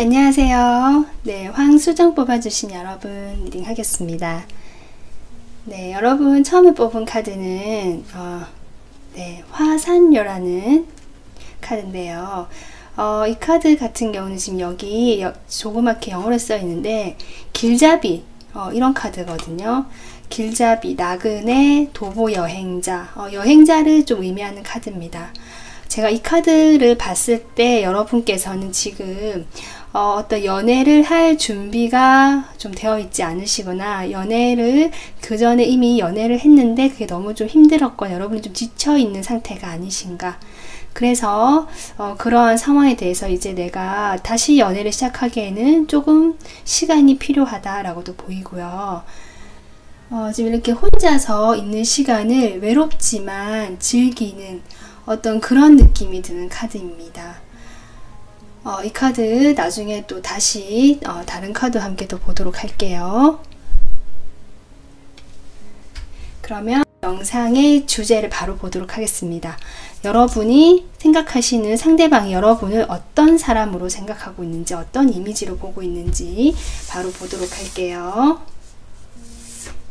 안녕하세요. 네, 황수정 뽑아주신 여러분 리딩 하겠습니다. 네, 여러분 처음에 뽑은 카드는 화산녀라는 카드인데요. 이 카드 같은 경우는 지금 여기 조그맣게 영어로 써 있는데 길잡이 이런 카드거든요. 길잡이, 나그네, 도보 여행자, 여행자를 좀 의미하는 카드입니다. 제가 이 카드를 봤을 때 여러분께서는 지금 어떤 연애를 할 준비가 좀 되어 있지 않으시거나 연애를 그 전에 이미 연애를 했는데 그게 너무 좀 힘들었거나 여러분이 좀 지쳐 있는 상태가 아니신가. 그래서 그러한 상황에 대해서 이제 내가 다시 연애를 시작하기에는 조금 시간이 필요하다라고도 보이고요. 지금 이렇게 혼자서 있는 시간을 외롭지만 즐기는 어떤 그런 느낌이 드는 카드입니다. 이 카드 나중에 또 다시 다른 카드 함께 또 보도록 할게요. 그러면 영상의 주제를 바로 보도록 하겠습니다. 여러분이 생각하시는 상대방이 여러분을 어떤 사람으로 생각하고 있는지, 어떤 이미지로 보고 있는지 바로 보도록 할게요.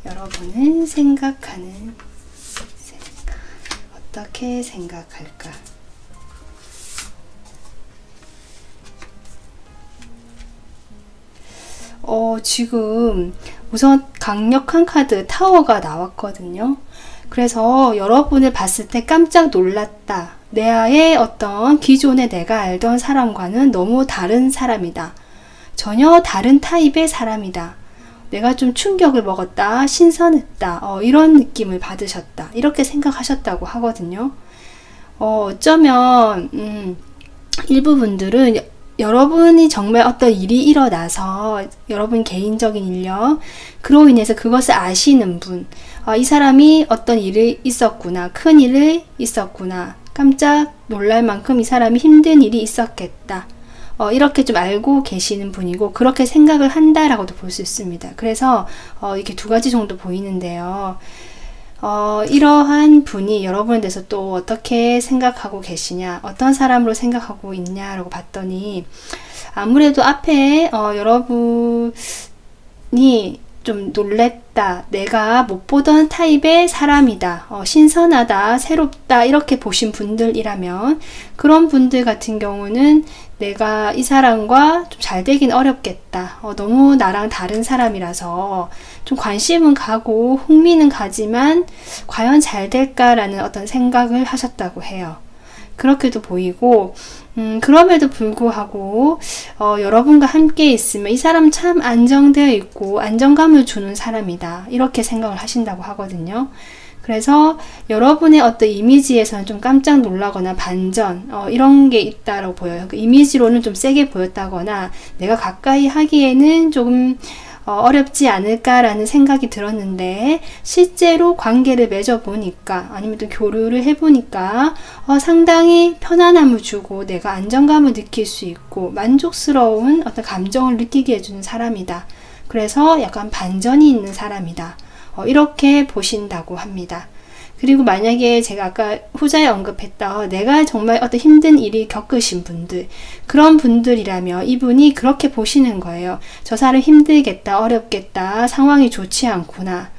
여러분은 생각하는 어떻게 생각할까? 지금 우선 강력한 카드 타워가 나왔거든요. 그래서 여러분을 봤을 때 깜짝 놀랐다. 내의 어떤 기존에 내가 알던 사람과는 너무 다른 사람이다. 전혀 다른 타입의 사람이다. 내가 좀 충격을 먹었다. 신선했다. 이런 느낌을 받으셨다. 이렇게 생각하셨다고 하거든요. 어쩌면 일부 분들은 여러분이 정말 어떤 일이 일어나서 여러분 개인적인 일력 그로 인해서 그것을 아시는 분, 이 사람이 어떤 일이 있었구나, 큰 일이 있었구나, 깜짝 놀랄 만큼 이 사람이 힘든 일이 있었겠다, 이렇게 좀 알고 계시는 분이고 그렇게 생각을 한다라고도 볼 수 있습니다. 그래서 이렇게 두 가지 정도 보이는데요. 이러한 분이 여러분에 대해서 또 어떻게 생각하고 계시냐, 어떤 사람으로 생각하고 있냐라고 봤더니 아무래도 앞에 여러분이 좀 놀랬다, 내가 못 보던 타입의 사람이다, 신선하다, 새롭다 이렇게 보신 분들이라면 그런 분들 같은 경우는 내가 이 사람과 좀 잘 되긴 어렵겠다, 너무 나랑 다른 사람이라서 좀 관심은 가고 흥미는 가지만 과연 잘 될까라는 어떤 생각을 하셨다고 해요. 그렇게도 보이고 그럼에도 불구하고 여러분과 함께 있으면 이 사람 참 안정되어 있고 안정감을 주는 사람이다 이렇게 생각을 하신다고 하거든요. 그래서 여러분의 어떤 이미지에서는 좀 깜짝 놀라거나 반전 이런 게 있다고 보여요. 그 이미지로는 좀 세게 보였다거나 내가 가까이 하기에는 조금 어렵지 않을까라는 생각이 들었는데 실제로 관계를 맺어보니까 아니면 또 교류를 해보니까 상당히 편안함을 주고 내가 안정감을 느낄 수 있고 만족스러운 어떤 감정을 느끼게 해주는 사람이다. 그래서 약간 반전이 있는 사람이다. 이렇게 보신다고 합니다. 그리고 만약에 제가 아까 후자에 언급했던 내가 정말 어떤 힘든 일이 겪으신 분들, 그런 분들이라면 이분이 그렇게 보시는 거예요. 저 사람 힘들겠다, 어렵겠다, 상황이 좋지 않구나,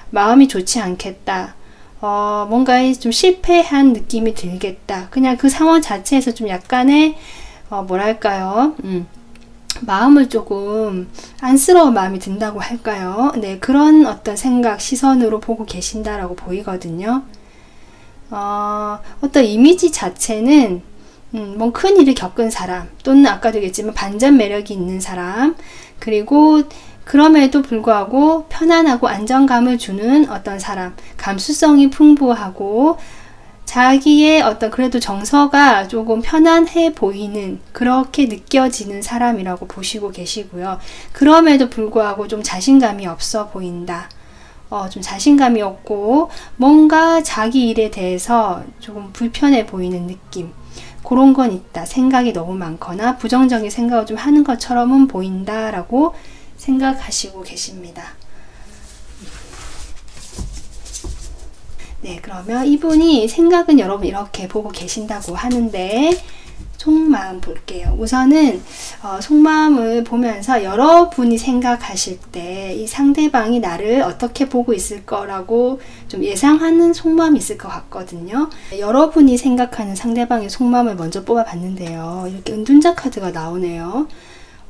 마음이 좋지 않겠다, 뭔가 좀 실패한 느낌이 들겠다. 그냥 그 상황 자체에서 좀 약간의 뭐랄까요, 마음을 조금 안쓰러운 마음이 든다고 할까요? 네, 그런 어떤 생각, 시선으로 보고 계신다라고 보이거든요. 어떤 이미지 자체는 뭐 큰 일을 겪은 사람 또는 아까도 얘기했지만 반전 매력이 있는 사람, 그리고 그럼에도 불구하고 편안하고 안정감을 주는 어떤 사람, 감수성이 풍부하고 자기의 어떤 그래도 정서가 조금 편안해 보이는, 그렇게 느껴지는 사람이라고 보시고 계시고요. 그럼에도 불구하고 좀 자신감이 없어 보인다. 좀 자신감이 없고 뭔가 자기 일에 대해서 조금 불편해 보이는 느낌, 그런 건 있다. 생각이 너무 많거나 부정적인 생각을 좀 하는 것처럼은 보인다라고 생각하시고 계십니다. 네, 그러면 이분이 생각은 여러분 이렇게 보고 계신다고 하는데 속마음 볼게요. 우선은 속마음을 보면서 여러분이 생각하실 때 이 상대방이 나를 어떻게 보고 있을 거라고 좀 예상하는 속마음이 있을 것 같거든요. 여러분이 생각하는 상대방의 속마음을 먼저 뽑아봤는데요. 이렇게 은둔자 카드가 나오네요.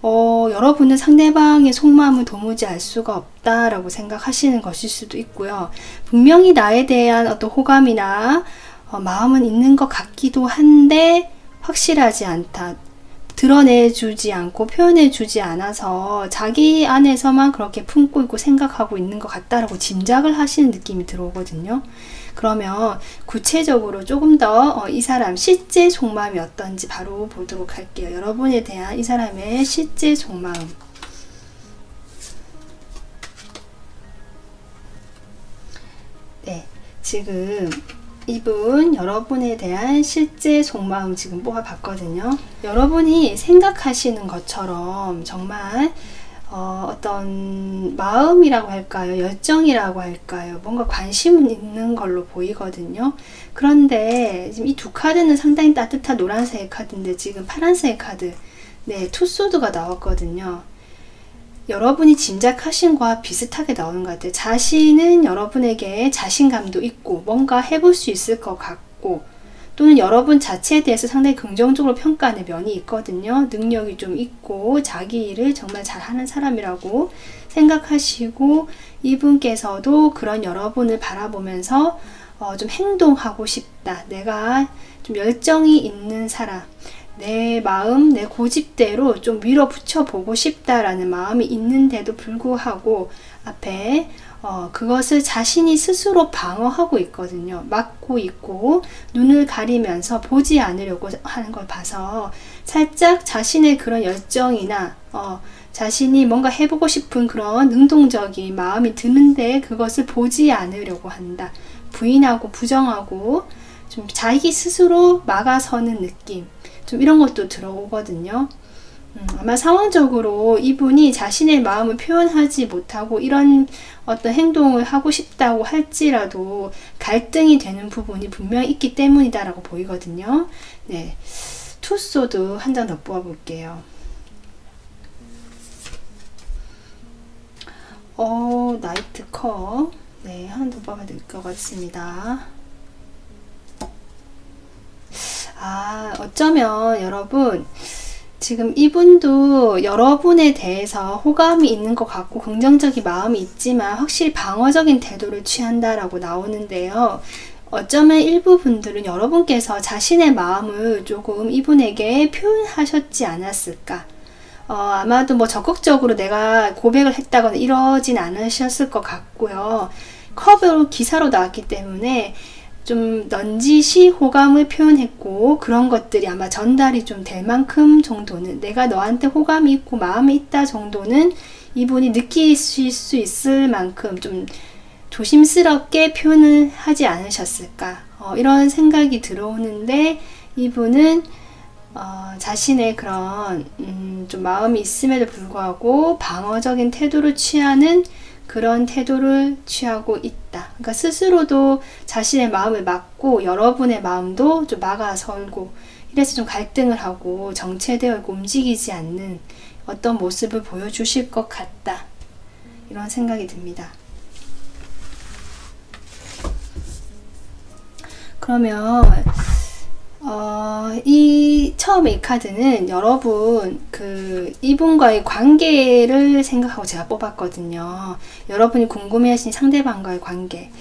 여러분은 상대방의 속마음을 도무지 알 수가 없다라고 생각하시는 것일 수도 있고요. 분명히 나에 대한 어떤 호감이나 마음은 있는 것 같기도 한데 확실하지 않다. 드러내주지 않고 표현해주지 않아서 자기 안에서만 그렇게 품고 있고 생각하고 있는 것 같다라고 짐작을 하시는 느낌이 들어오거든요. 그러면 구체적으로 조금 더 이 사람 실제 속마음이 어떤지 바로 보도록 할게요. 여러분에 대한 이 사람의 실제 속마음. 네, 지금 이분 여러분에 대한 실제 속마음 지금 뽑아봤거든요. 여러분이 생각하시는 것처럼 정말 어떤 마음이라고 할까요? 열정이라고 할까요? 뭔가 관심은 있는 걸로 보이거든요. 그런데 지금 이 두 카드는 상당히 따뜻한 노란색 카드인데 지금 파란색 카드, 네, 투소드가 나왔거든요. 여러분이 짐작하신 것과 비슷하게 나오는 것 같아요. 자신은 여러분에게 자신감도 있고 뭔가 해볼 수 있을 것 같고 또는 여러분 자체에 대해서 상당히 긍정적으로 평가하는 면이 있거든요. 능력이 좀 있고 자기 일을 정말 잘하는 사람이라고 생각하시고 이분께서도 그런 여러분을 바라보면서 좀 행동하고 싶다. 내가 좀 열정이 있는 사람, 내 마음, 내 고집대로 좀 밀어붙여 보고 싶다라는 마음이 있는데도 불구하고 앞에 그것을 자신이 스스로 방어하고 있거든요. 막고 있고 눈을 가리면서 보지 않으려고 하는 걸 봐서 살짝 자신의 그런 열정이나 자신이 뭔가 해보고 싶은 그런 능동적인 마음이 드는데 그것을 보지 않으려고 한다. 부인하고 부정하고 좀 자기 스스로 막아서는 느낌, 좀 이런 것도 들어오거든요. 아마 상황적으로 이분이 자신의 마음을 표현하지 못하고 이런 어떤 행동을 하고 싶다고 할지라도 갈등이 되는 부분이 분명히 있기 때문이다 라고 보이거든요. 네, 투소드 한 장 더 뽑아 볼게요. 나이트 컵, 네, 한 번 더 뽑아야 될 것 같습니다. 어쩌면 여러분 지금 이분도 여러분에 대해서 호감이 있는 것 같고 긍정적인 마음이 있지만 확실히 방어적인 태도를 취한다라고 나오는데요. 어쩌면 일부 분들은 여러분께서 자신의 마음을 조금 이분에게 표현하셨지 않았을까. 아마도 뭐 적극적으로 내가 고백을 했다거나 이러진 않으셨을 것 같고요. 컵으로 기사로 나왔기 때문에 좀 넌지시 호감을 표현했고 그런 것들이 아마 전달이 좀 될 만큼 정도는 내가 너한테 호감이 있고 마음이 있다 정도는 이분이 느끼실 수 있을 만큼 좀 조심스럽게 표현을 하지 않으셨을까 이런 생각이 들어오는데 이분은 자신의 그런 좀 마음이 있음에도 불구하고 방어적인 태도를 취하는 그런 태도를 취하고 있다. 그러니까 스스로도 자신의 마음을 막고 여러분의 마음도 좀 막아설고 이래서 좀 갈등을 하고 정체되어 있고 움직이지 않는 어떤 모습을 보여주실 것 같다. 이런 생각이 듭니다. 그러면 처음에 이 카드는 여러분 이분과의 관계를 생각하고 제가 뽑았거든요. 여러분이 궁금해하신 상대방과의 관계.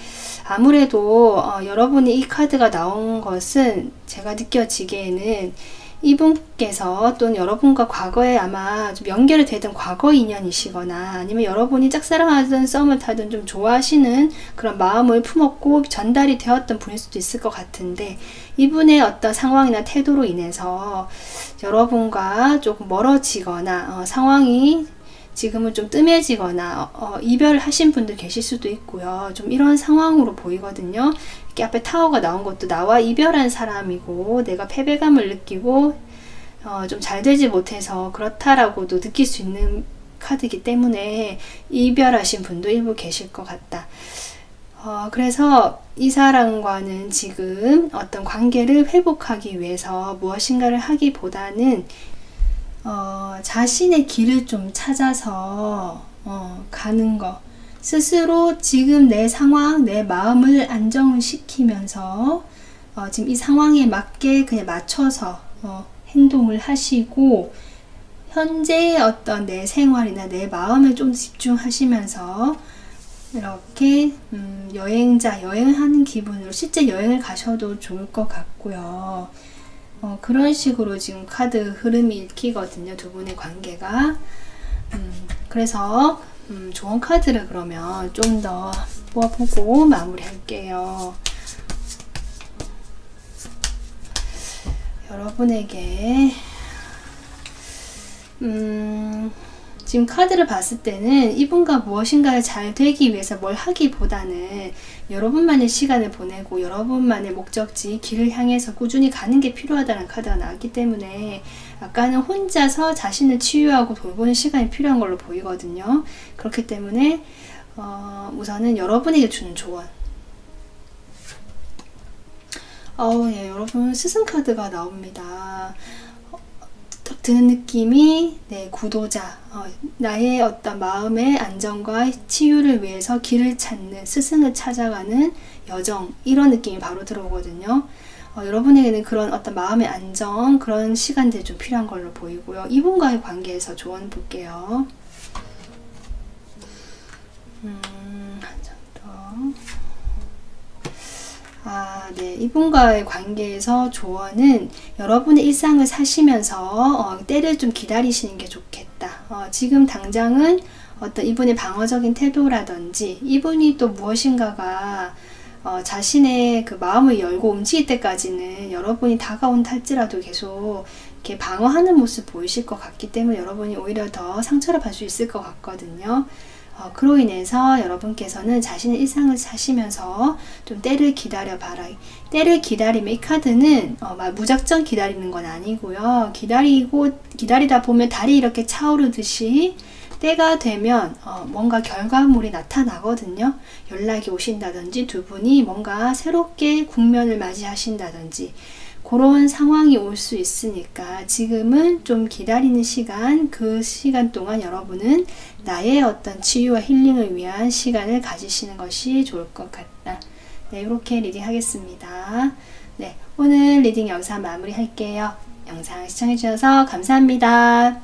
아무래도 여러분이 이 카드가 나온 것은 제가 느껴지기에는 이분께서 또는 여러분과 과거에 아마 좀 연결이 되던 과거 인연이시거나 아니면 여러분이 짝사랑하든 썸을 타든 좀 좋아하시는 그런 마음을 품었고 전달이 되었던 분일 수도 있을 것 같은데 이분의 어떤 상황이나 태도로 인해서 여러분과 조금 멀어지거나 상황이 지금은 좀 뜸해지거나 이별을 하신 분들 계실 수도 있고요. 좀 이런 상황으로 보이거든요. 이렇게 앞에 타워가 나온 것도 나와 이별한 사람이고 내가 패배감을 느끼고 좀 잘 되지 못해서 그렇다라고도 느낄 수 있는 카드이기 때문에 이별하신 분도 일부 계실 것 같다. 그래서 이 사람과는 지금 어떤 관계를 회복하기 위해서 무엇인가를 하기보다는 자신의 길을 좀 찾아서 가는 거, 스스로 지금 내 상황, 내 마음을 안정을 시키면서 지금 이 상황에 맞게 그냥 맞춰서 행동을 하시고, 현재의 어떤 내 생활이나 내 마음에 좀 집중하시면서 이렇게 여행하는 기분으로 실제 여행을 가셔도 좋을 것 같고요. 그런 식으로 지금 카드 흐름이 읽히거든요. 두 분의 관계가. 그래서 좋은 카드를 그러면 좀 더 뽑아보고 마무리할게요. 여러분에게 지금 카드를 봤을 때는 이분과 무엇인가를 잘 되기 위해서 뭘 하기보다는 여러분만의 시간을 보내고 여러분만의 목적지, 길을 향해서 꾸준히 가는 게 필요하다는 카드가 나왔기 때문에 아까는 혼자서 자신을 치유하고 돌보는 시간이 필요한 걸로 보이거든요. 그렇기 때문에 우선은 여러분에게 주는 조언. 예, 여러분 스승 카드가 나옵니다. 딱 드는 느낌이 구도자, 나의 어떤 마음의 안정과 치유를 위해서 길을 찾는, 스승을 찾아가는 여정, 이런 느낌이 바로 들어오거든요. 여러분에게는 그런 어떤 마음의 안정, 그런 시간들이 좀 필요한 걸로 보이고요. 이분과의 관계에서 조언 볼게요. 한 장 더. 네. 이분과의 관계에서 조언은 여러분의 일상을 사시면서 때를 좀 기다리시는 게 좋겠다. 지금 당장은 어떤 이분의 방어적인 태도라든지 이분이 또 무엇인가가 자신의 그 마음을 열고 움직일 때까지는 여러분이 다가온다 할지라도 계속 이렇게 방어하는 모습 보이실 것 같기 때문에 여러분이 오히려 더 상처를 받을 수 있을 것 같거든요. 그로 인해서 여러분께서는 자신의 일상을 사시면서 좀 때를 기다려봐라. 때를 기다리면 이 카드는 무작정 기다리는 건 아니고요. 기다리다 보면 달이 이렇게 차오르듯이 때가 되면 뭔가 결과물이 나타나거든요. 연락이 오신다든지 두 분이 뭔가 새롭게 국면을 맞이하신다든지 그런 상황이 올 수 있으니까 지금은 좀 기다리는 시간, 그 시간 동안 여러분은 나의 어떤 치유와 힐링을 위한 시간을 가지시는 것이 좋을 것 같다. 네, 이렇게 리딩 하겠습니다. 네, 오늘 리딩 영상 마무리 할게요. 영상 시청해주셔서 감사합니다.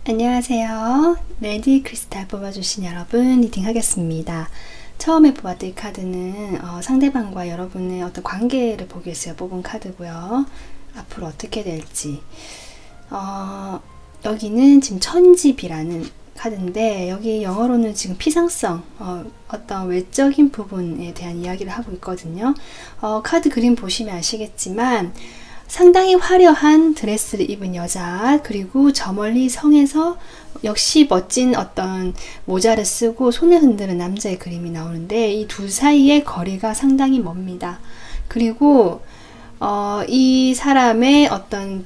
안녕하세요. 레디 크리스탈 뽑아주신 여러분 리딩 하겠습니다. 처음에 뽑았던 이 카드는 상대방과 여러분의 어떤 관계를 보기 위해서 뽑은 카드고요. 앞으로 어떻게 될지. 여기는 지금 천지비라는 카드인데 여기 영어로는 지금 피상성, 어떤 외적인 부분에 대한 이야기를 하고 있거든요. 카드 그림 보시면 아시겠지만 상당히 화려한 드레스를 입은 여자, 그리고 저 멀리 성에서 역시 멋진 어떤 모자를 쓰고 손을 흔드는 남자의 그림이 나오는데 이 둘 사이의 거리가 상당히 멉니다. 그리고 이 사람의 어떤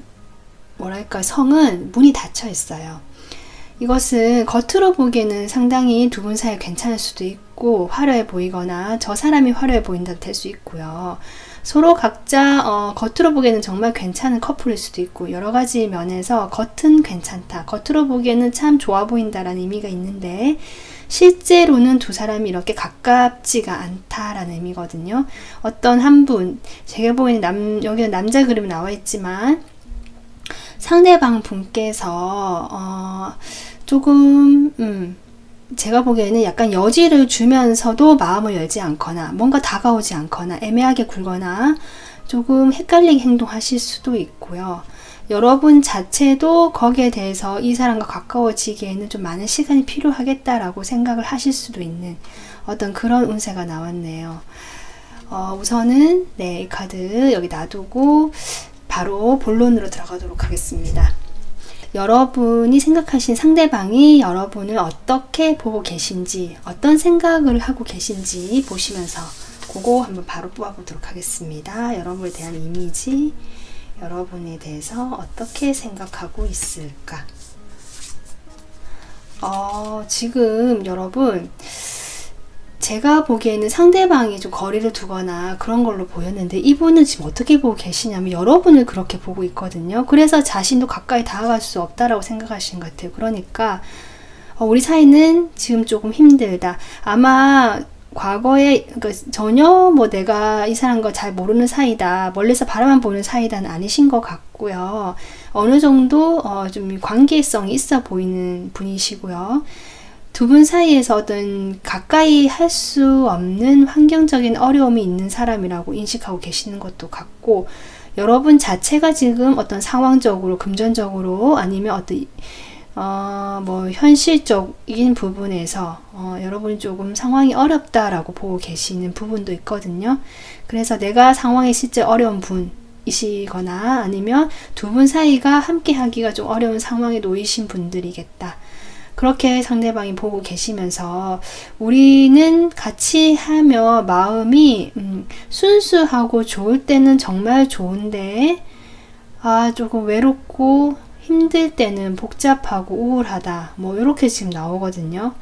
뭐랄까 성은 문이 닫혀 있어요. 이것은 겉으로 보기에는 상당히 두 분 사이 괜찮을 수도 있고 화려해 보이거나 저 사람이 화려해 보인다도 될 수 있고요. 서로 각자 겉으로 보기에는 정말 괜찮은 커플일 수도 있고 여러가지 면에서 겉은 괜찮다, 겉으로 보기에는 참 좋아 보인다라는 의미가 있는데 실제로는 두 사람이 이렇게 가깝지가 않다라는 의미거든요. 어떤 한 분, 제가 보기에는 여기는 남자 그림이 나와 있지만 상대방 분께서 조금 제가 보기에는 약간 여지를 주면서도 마음을 열지 않거나 뭔가 다가오지 않거나 애매하게 굴거나 조금 헷갈리게 행동하실 수도 있고요. 여러분 자체도 거기에 대해서 이 사람과 가까워지기에는 좀 많은 시간이 필요하겠다라고 생각을 하실 수도 있는 어떤 그런 운세가 나왔네요. 우선은 이 카드 여기 놔두고 바로 본론으로 들어가도록 하겠습니다. 여러분이 생각하신 상대방이 여러분을 어떻게 보고 계신지, 어떤 생각을 하고 계신지 보시면서 그거 한번 바로 뽑아보도록 하겠습니다. 여러분에 대한 이미지, 여러분에 대해서 어떻게 생각하고 있을까? 지금 여러분, 제가 보기에는 상대방이 좀 거리를 두거나 그런 걸로 보였는데, 이분은 지금 어떻게 보고 계시냐면 여러분을 그렇게 보고 있거든요. 그래서 자신도 가까이 다가갈 수 없다라고 생각하시는 것 같아요. 그러니까 우리 사이는 지금 조금 힘들다. 아마 과거에 전혀 뭐 내가 이 사람과 잘 모르는 사이다, 멀리서 바라만 보는 사이다는 아니신 것 같고요. 어느 정도 좀 관계성이 있어 보이는 분이시고요. 두 분 사이에서 어떤 가까이 할 수 없는 환경적인 어려움이 있는 사람이라고 인식하고 계시는 것도 같고, 여러분 자체가 지금 어떤 상황적으로, 금전적으로, 아니면 어떤 뭐 현실적인 부분에서 여러분이 조금 상황이 어렵다라고 보고 계시는 부분도 있거든요. 그래서 내가 상황이 실제 어려운 분이시거나 아니면 두 분 사이가 함께 하기가 좀 어려운 상황에 놓이신 분들이겠다. 그렇게 상대방이 보고 계시면서, 우리는 같이 하며 마음이 순수하고 좋을 때는 정말 좋은데, 조금 외롭고 힘들 때는 복잡하고 우울하다, 뭐 이렇게 지금 나오거든요.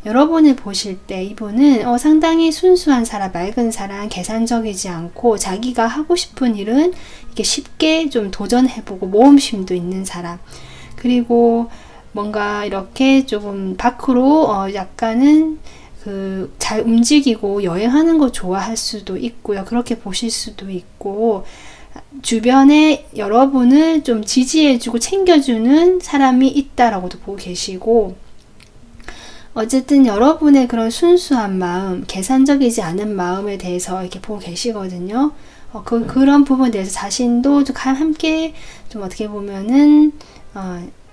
여러분을 보실 때 이분은 상당히 순수한 사람, 맑은 사람, 계산적이지 않고 자기가 하고 싶은 일은 이렇게 쉽게 좀 도전해보고 모험심도 있는 사람, 그리고 뭔가 이렇게 조금 밖으로 약간은 잘 움직이고 여행하는 거 좋아할 수도 있고요. 그렇게 보실 수도 있고, 주변에 여러분을 좀 지지해주고 챙겨주는 사람이 있다라고도 보고 계시고, 어쨌든 여러분의 그런 순수한 마음, 계산적이지 않은 마음에 대해서 이렇게 보고 계시거든요. 그런 부분에 대해서 자신도 좀 함께 좀 어떻게 보면은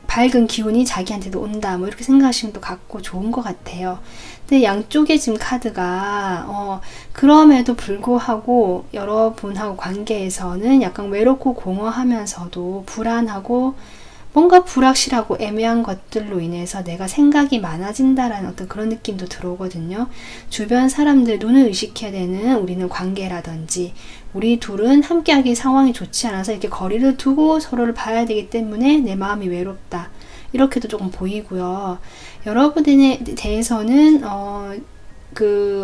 밝은 기운이 자기한테도 온다, 뭐 이렇게 생각하시는 것도 같고 좋은 것 같아요. 근데 양쪽에 지금 카드가 그럼에도 불구하고 여러분하고 관계에서는 약간 외롭고 공허하면서도 불안하고 뭔가 불확실하고 애매한 것들로 인해서 내가 생각이 많아진다라는 어떤 그런 느낌도 들어오거든요. 주변 사람들 눈을 의식해야 되는 우리는 관계라든지, 우리 둘은 함께하기 상황이 좋지 않아서 이렇게 거리를 두고 서로를 봐야 되기 때문에 내 마음이 외롭다, 이렇게도 조금 보이고요. 여러분에 대해서는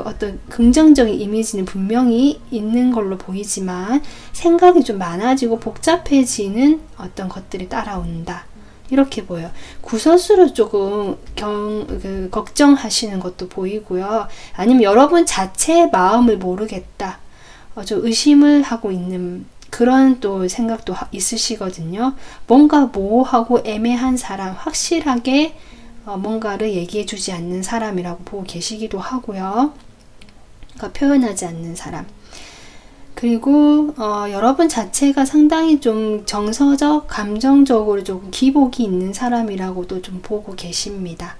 어떤 긍정적인 이미지는 분명히 있는 걸로 보이지만 생각이 좀 많아지고 복잡해지는 어떤 것들이 따라온다, 이렇게 보여요. 구설수로 조금 걱정하시는 것도 보이고요. 아니면 여러분 자체의 마음을 모르겠다, 좀 의심을 하고 있는 그런 또 생각도 있으시거든요. 뭔가 모호하고 애매한 사람, 확실하게 뭔가를 얘기해 주지 않는 사람이라고 보고 계시기도 하고요. 그러니까 표현하지 않는 사람. 그리고 여러분 자체가 상당히 좀 정서적, 감정적으로 조금 기복이 있는 사람이라고도 좀 보고 계십니다.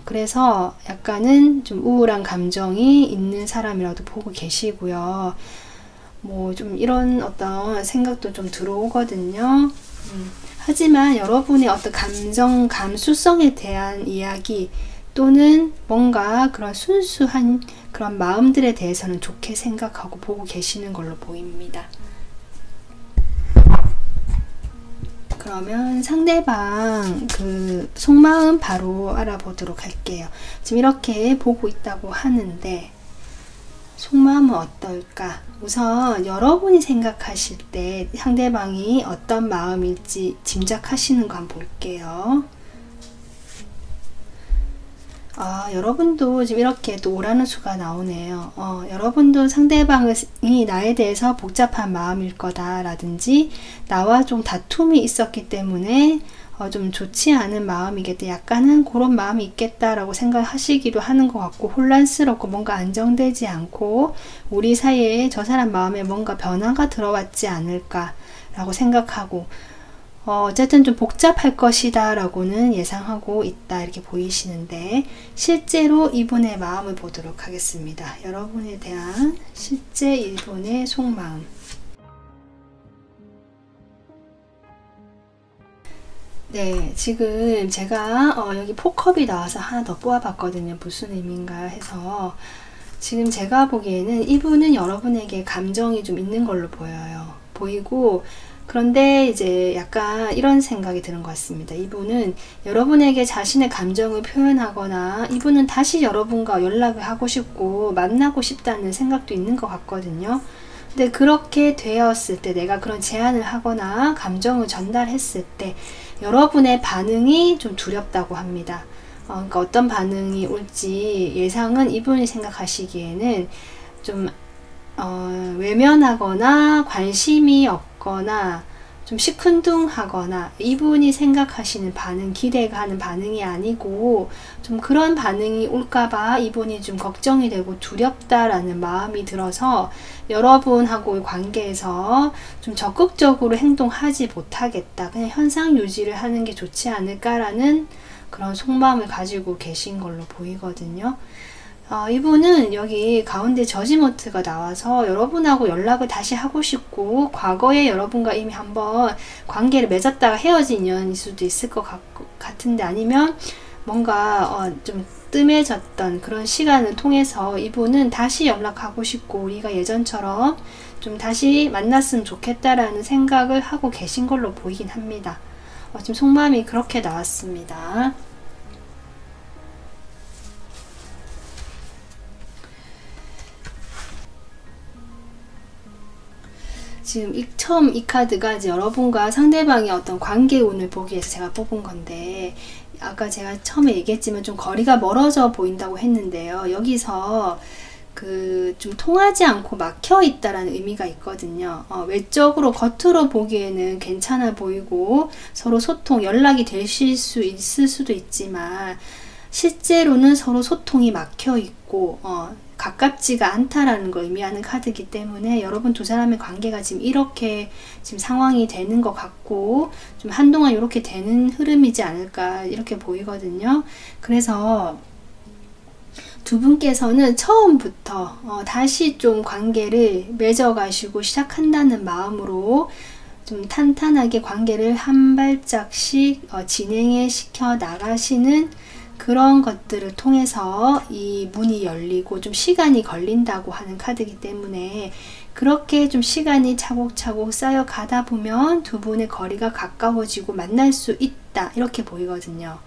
그래서 약간은 좀 우울한 감정이 있는 사람이라도 보고 계시고요. 뭐 좀 이런 어떤 생각도 좀 들어오거든요. 하지만 여러분의 어떤 감수성에 대한 이야기 또는 뭔가 그런 순수한 그런 마음들에 대해서는 좋게 생각하고 보고 계시는 걸로 보입니다. 그러면 상대방 속마음 바로 알아보도록 할게요. 지금 이렇게 보고 있다고 하는데 속마음은 어떨까? 우선 여러분이 생각하실 때 상대방이 어떤 마음일지 짐작하시는 거 한번 볼게요. 여러분도 지금 이렇게 또 오라는 수가 나오네요. 여러분도 상대방이 나에 대해서 복잡한 마음일 거다라든지 나와 좀 다툼이 있었기 때문에 좀 좋지 않은 마음이겠다, 약간은 그런 마음이 있겠다라고 생각하시기도 하는 것 같고, 혼란스럽고 뭔가 안정되지 않고 우리 사이에 저 사람 마음에 뭔가 변화가 들어왔지 않을까 라고 생각하고, 어쨌든 좀 복잡할 것이다 라고는 예상하고 있다, 이렇게 보이시는데, 실제로 이분의 마음을 보도록 하겠습니다. 여러분에 대한 실제 이분의 속마음. 네, 지금 제가 여기 포컵이 나와서 하나 더 뽑아봤거든요. 무슨 의미인가 해서. 지금 제가 보기에는 이분은 여러분에게 감정이 좀 있는 걸로 보여요. 보이고, 그런데 이제 약간 이런 생각이 드는 것 같습니다. 이분은 여러분에게 자신의 감정을 표현하거나 이분은 다시 여러분과 연락을 하고 싶고 만나고 싶다는 생각도 있는 것 같거든요. 근데 그렇게 되었을 때, 내가 그런 제안을 하거나 감정을 전달했을 때 여러분의 반응이 좀 두렵다고 합니다. 그러니까 어떤 반응이 올지 예상은 이분이 생각하시기에는 좀 외면하거나 관심이 없거나 좀 시큰둥하거나, 이분이 생각하시는 반응, 기대가 하는 반응이 아니고 좀 그런 반응이 올까봐 이분이 좀 걱정이 되고 두렵다라는 마음이 들어서 여러분하고의 관계에서 좀 적극적으로 행동하지 못하겠다, 그냥 현상 유지를 하는 게 좋지 않을까라는 그런 속마음을 가지고 계신 걸로 보이거든요. 이분은 여기 가운데 저지먼트가 나와서 여러분하고 연락을 다시 하고 싶고, 과거에 여러분과 이미 한번 관계를 맺었다가 헤어진 인연일 수도 있을 것 같은데, 아니면 뭔가 좀 뜸해졌던 그런 시간을 통해서 이분은 다시 연락하고 싶고 우리가 예전처럼 좀 다시 만났으면 좋겠다라는 생각을 하고 계신 걸로 보이긴 합니다. 지금 속마음이 그렇게 나왔습니다. 지금 처음 이 카드가 이제 여러분과 상대방의 어떤 관계 운을 보기 위해서 제가 뽑은 건데, 아까 제가 처음에 얘기했지만 좀 거리가 멀어져 보인다고 했는데요. 여기서 좀 통하지 않고 막혀 있다라는 의미가 있거든요. 외적으로 겉으로 보기에는 괜찮아 보이고 서로 소통, 연락이 되실 수 있을 수도 있지만 실제로는 서로 소통이 막혀 있고 가깝지가 않다라는 걸 의미하는 카드이기 때문에 여러분 두 사람의 관계가 지금 이렇게 지금 상황이 되는 것 같고 좀 한동안 이렇게 되는 흐름이지 않을까 이렇게 보이거든요. 그래서 두 분께서는 처음부터 다시 좀 관계를 맺어가시고 시작한다는 마음으로 좀 탄탄하게 관계를 한 발짝씩 진행해 시켜 나가시는 그런 것들을 통해서 이 문이 열리고 좀 시간이 걸린다고 하는 카드이기 때문에, 그렇게 좀 시간이 차곡차곡 쌓여 가다 보면 두 분의 거리가 가까워지고 만날 수 있다 이렇게 보이거든요.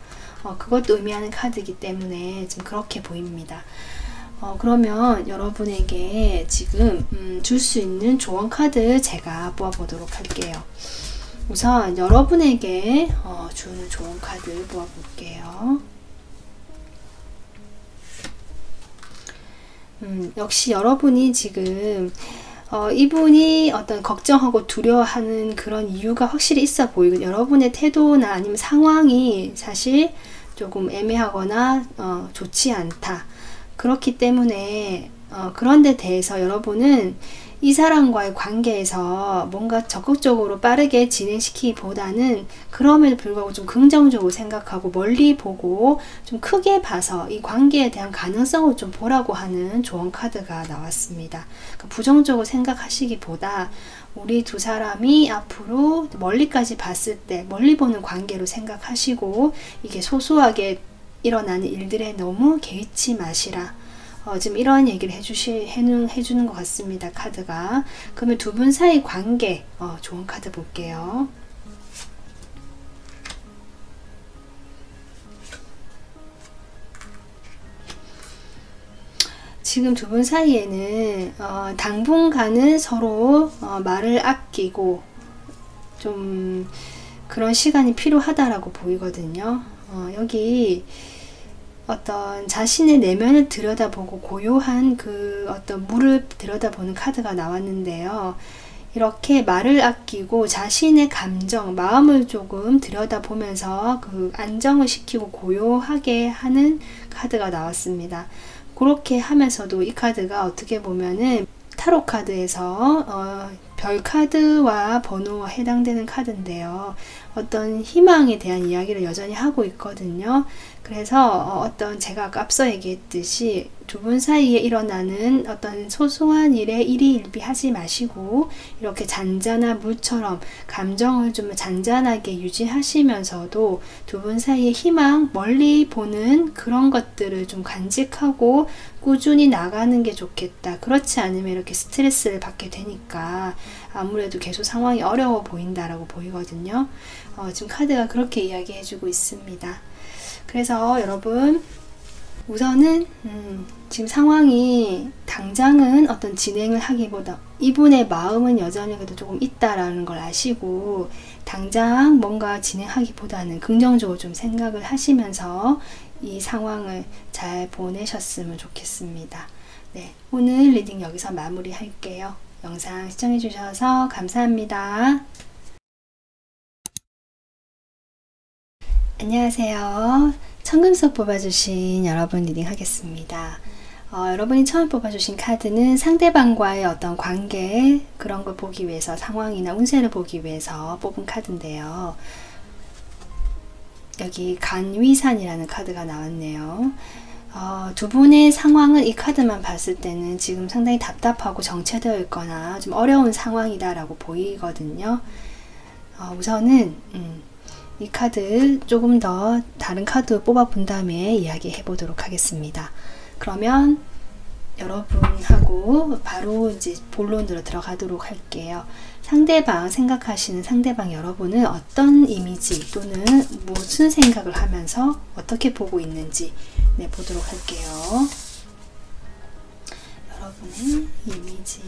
그것도 의미하는 카드이기 때문에 좀 그렇게 보입니다. 그러면 여러분에게 지금 줄 수 있는 조언 카드 제가 뽑아보도록 할게요. 우선 여러분에게 주는 조언 카드 뽑아볼게요. 역시 여러분이 지금 이분이 어떤 걱정하고 두려워하는 그런 이유가 확실히 있어 보이고, 여러분의 태도나 아니면 상황이 사실 조금 애매하거나 좋지 않다. 그렇기 때문에 그런 데 대해서 여러분은 이 사람과의 관계에서 뭔가 적극적으로 빠르게 진행시키기보다는 그럼에도 불구하고 좀 긍정적으로 생각하고 멀리 보고 좀 크게 봐서 이 관계에 대한 가능성을 좀 보라고 하는 조언 카드가 나왔습니다. 그러니까 부정적으로 생각하시기보다 우리 두 사람이 앞으로 멀리까지 봤을 때 멀리 보는 관계로 생각하시고, 이게 소소하게 일어나는 일들에 너무 개의치 마시라. 지금 이런 얘기를 해주는 것 같습니다. 카드가. 그러면 두 분 사이 관계 좋은 카드 볼게요. 지금 두 분 사이에는 당분간은 서로 말을 아끼고 좀 그런 시간이 필요하다라고 보이거든요. 여기 어떤 자신의 내면을 들여다보고 고요한 그 어떤 물을 들여다보는 카드가 나왔는데요. 이렇게 말을 아끼고 자신의 감정, 마음을 조금 들여다보면서 그 안정을 시키고 고요하게 하는 카드가 나왔습니다. 그렇게 하면서도 이 카드가 어떻게 보면은 타로 카드에서 별 카드와 번호와 해당되는 카드인데요. 어떤 희망에 대한 이야기를 여전히 하고 있거든요. 그래서 어떤 제가 아까 앞서 얘기했듯이 두 분 사이에 일어나는 어떤 소소한 일에 일희일비하지 마시고 이렇게 잔잔한 물처럼 감정을 좀 잔잔하게 유지하시면서도 두 분 사이의 희망, 멀리 보는 그런 것들을 좀 간직하고 꾸준히 나가는 게 좋겠다. 그렇지 않으면 이렇게 스트레스를 받게 되니까 아무래도 계속 상황이 어려워 보인다라고 보이거든요. 지금 카드가 그렇게 이야기해주고 있습니다. 그래서 여러분 우선은 지금 상황이 당장은 어떤 진행을 하기보다 이분의 마음은 여전히 그래도 조금 있다라는 걸 아시고 당장 뭔가 진행하기보다는 긍정적으로 좀 생각을 하시면서 이 상황을 잘 보내셨으면 좋겠습니다. 네, 오늘 리딩 여기서 마무리 할게요. 영상 시청해 주셔서 감사합니다. 안녕하세요. 천금속 뽑아주신 여러분 리딩 하겠습니다. 여러분이 처음 뽑아주신 카드는 상대방과의 어떤 관계 그런 걸 보기 위해서 상황이나 운세를 보기 위해서 뽑은 카드인데요. 여기 간위산이라는 카드가 나왔네요. 두 분의 상황은 이 카드만 봤을 때는 지금 상당히 답답하고 정체되어 있거나 좀 어려운 상황이다 라고 보이거든요. 우선은 이 카드 조금 더 다른 카드 뽑아 본 다음에 이야기해 보도록 하겠습니다. 그러면 여러분하고 바로 이제 본론으로 들어가도록 할게요. 상대방, 생각하시는 상대방 여러분은 어떤 이미지 또는 무슨 생각을 하면서 어떻게 보고 있는지 보도록 할게요. 여러분의 이미지,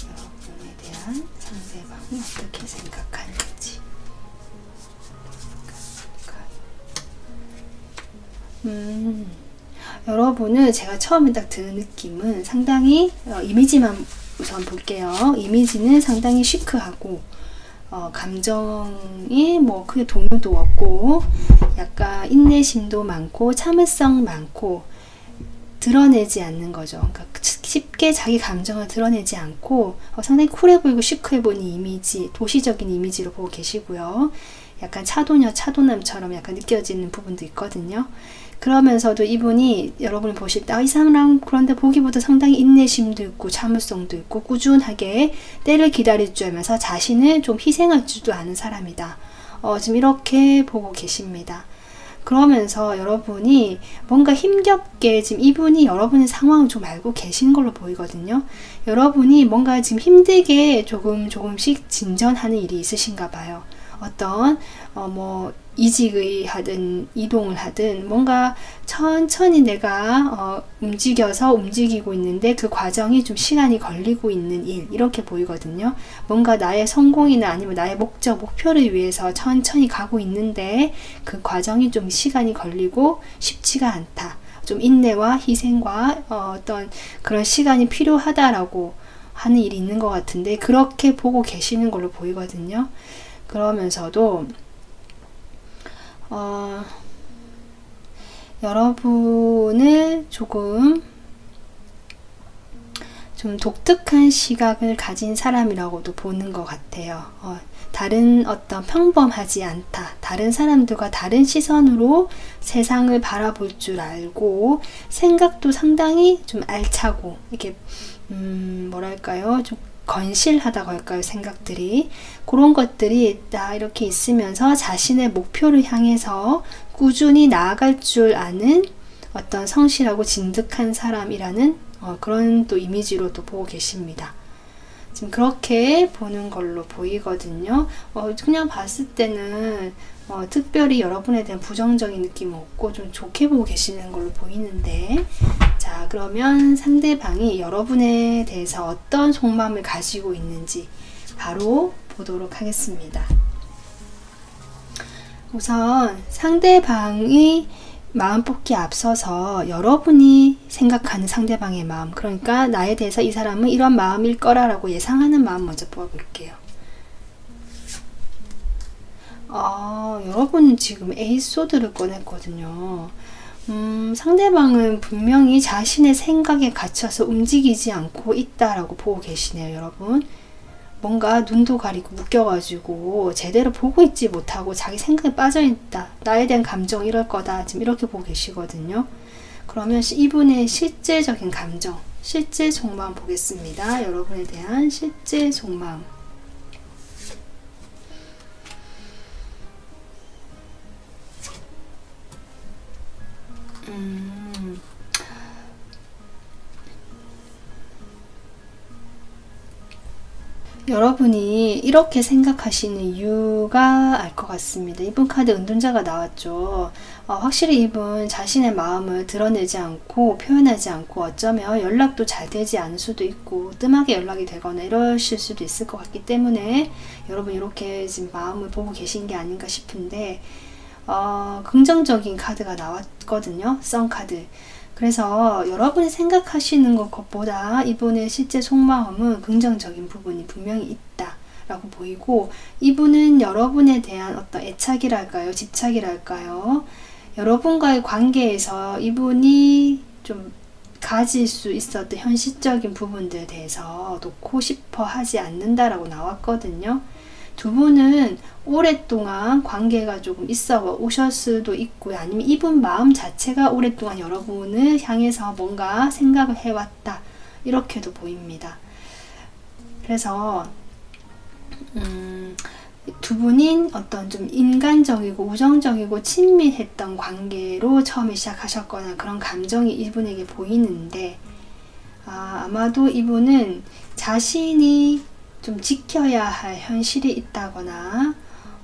여러분에 대한 상대방이 어떻게 생각하는지. 여러분은 제가 처음에 딱 드는 느낌은 상당히 이미지만 우선 볼게요. 이미지는 상당히 시크하고 감정이 뭐 크게 동요도 없고 약간 인내심도 많고 참을성 많고 드러내지 않는 거죠. 그러니까 쉽게 자기 감정을 드러내지 않고 상당히 쿨해 보이고 시크해 보이는 이미지, 도시적인 이미지로 보고 계시고요. 약간 차도녀, 차도남처럼 약간 느껴지는 부분도 있거든요. 그러면서도 이분이 여러분이 보실 때 이 사람 그런데 보기보다 상당히 인내심도 있고 참을성도 있고 꾸준하게 때를 기다릴 줄 알면서 자신을 좀 희생할 줄도 아는 사람이다. 지금 이렇게 보고 계십니다. 그러면서 여러분이 뭔가 힘겹게 지금 이분이 여러분의 상황을 좀 알고 계신 걸로 보이거든요. 여러분이 뭔가 지금 힘들게 조금씩 진전하는 일이 있으신가 봐요. 어떤 뭐 이직을 하든 이동을 하든 뭔가 천천히 내가 움직이고 있는데 그 과정이 좀 시간이 걸리고 있는 일 이렇게 보이거든요. 뭔가 나의 성공이나 아니면 나의 목적, 목표를 위해서 천천히 가고 있는데 그 과정이 좀 시간이 걸리고 쉽지가 않다. 좀 인내와 희생과 어떤 그런 시간이 필요하다라고 하는 일이 있는 것 같은데 그렇게 보고 계시는 걸로 보이거든요. 그러면서도 여러분을 조금 좀 독특한 시각을 가진 사람이라고도 보는 것 같아요. 다른 어떤 평범하지 않다. 다른 사람들과 다른 시선으로 세상을 바라볼 줄 알고 생각도 상당히 좀 알차고 이렇게 뭐랄까요? 좀 건실하다고 할까요? 생각들이 그런 것들이 다 이렇게 있으면서 자신의 목표를 향해서 꾸준히 나아갈 줄 아는 어떤 성실하고 진득한 사람이라는 그런 또 이미지로 또 보고 계십니다. 지금 그렇게 보는 걸로 보이거든요. 그냥 봤을 때는 특별히 여러분에 대한 부정적인 느낌은 없고 좀 좋게 보고 계시는 걸로 보이는데 자 그러면 상대방이 여러분에 대해서 어떤 속마음을 가지고 있는지 바로 보도록 하겠습니다. 우선 상대방이 마음 뽑기에 앞서서 여러분이 생각하는 상대방의 마음 그러니까 나에 대해서 이 사람은 이런 마음일 거라고 예상하는 마음 먼저 뽑아볼게요. 여러분은 지금 에이스소드를 꺼냈거든요. 상대방은 분명히 자신의 생각에 갇혀서 움직이지 않고 있다라고 보고 계시네요, 여러분. 뭔가 눈도 가리고 묶여가지고 제대로 보고 있지 못하고 자기 생각에 빠져있다. 나에 대한 감정 이럴 거다. 지금 이렇게 보고 계시거든요. 그러면 이분의 실제적인 감정, 실제 속마음 보겠습니다. 여러분에 대한 실제 속마음. 여러분이 이렇게 생각하시는 이유가 알 것 같습니다. 이분 카드 은둔자가 나왔죠. 확실히 이분 자신의 마음을 드러내지 않고 표현하지 않고 어쩌면 연락도 잘 되지 않을 수도 있고 뜸하게 연락이 되거나 이러실 수도 있을 것 같기 때문에 여러분 이렇게 지금 마음을 보고 계신 게 아닌가 싶은데 긍정적인 카드가 나왔거든요. 썬 카드. 그래서 여러분이 생각하시는 것보다 이분의 실제 속마음은 긍정적인 부분이 분명히 있다 라고 보이고, 이분은 여러분에 대한 어떤 애착이랄까요, 집착이랄까요, 여러분과의 관계에서 이분이 좀 가질 수 있었던 현실적인 부분들에 대해서 놓고 싶어 하지 않는다라고 나왔거든요. 두 분은 오랫동안 관계가 조금 있어 오셨을 수도 있고요. 아니면 이분 마음 자체가 오랫동안 여러분을 향해서 뭔가 생각을 해왔다. 이렇게도 보입니다. 그래서 두 분인 어떤 좀 인간적이고 우정적이고 친밀했던 관계로 처음에 시작하셨거나 그런 감정이 이분에게 보이는데, 아마도 이분은 자신이 좀 지켜야 할 현실이 있다거나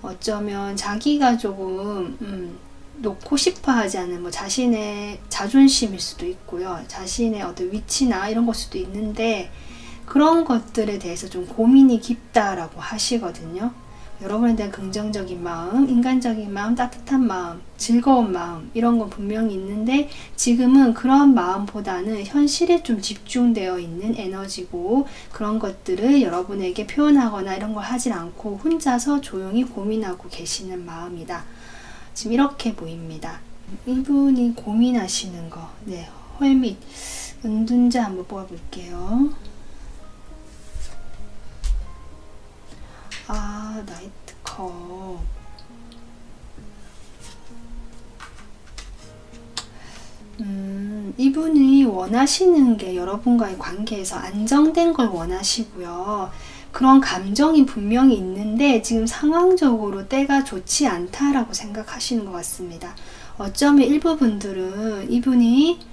어쩌면 자기가 조금 놓고 싶어 하지 않는 뭐 자신의 자존심일 수도 있고요. 자신의 어떤 위치나 이런 걸 수도 있는데 그런 것들에 대해서 좀 고민이 깊다라고 하시거든요. 여러분에 대한 긍정적인 마음, 인간적인 마음, 따뜻한 마음, 즐거운 마음 이런 건 분명히 있는데 지금은 그런 마음보다는 현실에 좀 집중되어 있는 에너지고 그런 것들을 여러분에게 표현하거나 이런 걸 하질 않고 혼자서 조용히 고민하고 계시는 마음이다. 지금 이렇게 보입니다. 이분이 고민하시는 거, 네, 헐밋, 은둔자 한번 뽑아볼게요. 나이트컵. 이분이 원하시는 게 여러분과의 관계에서 안정된 걸 원하시고요. 그런 감정이 분명히 있는데 지금 상황적으로 때가 좋지 않다라고 생각하시는 것 같습니다. 어쩌면 일부 분들은 이분이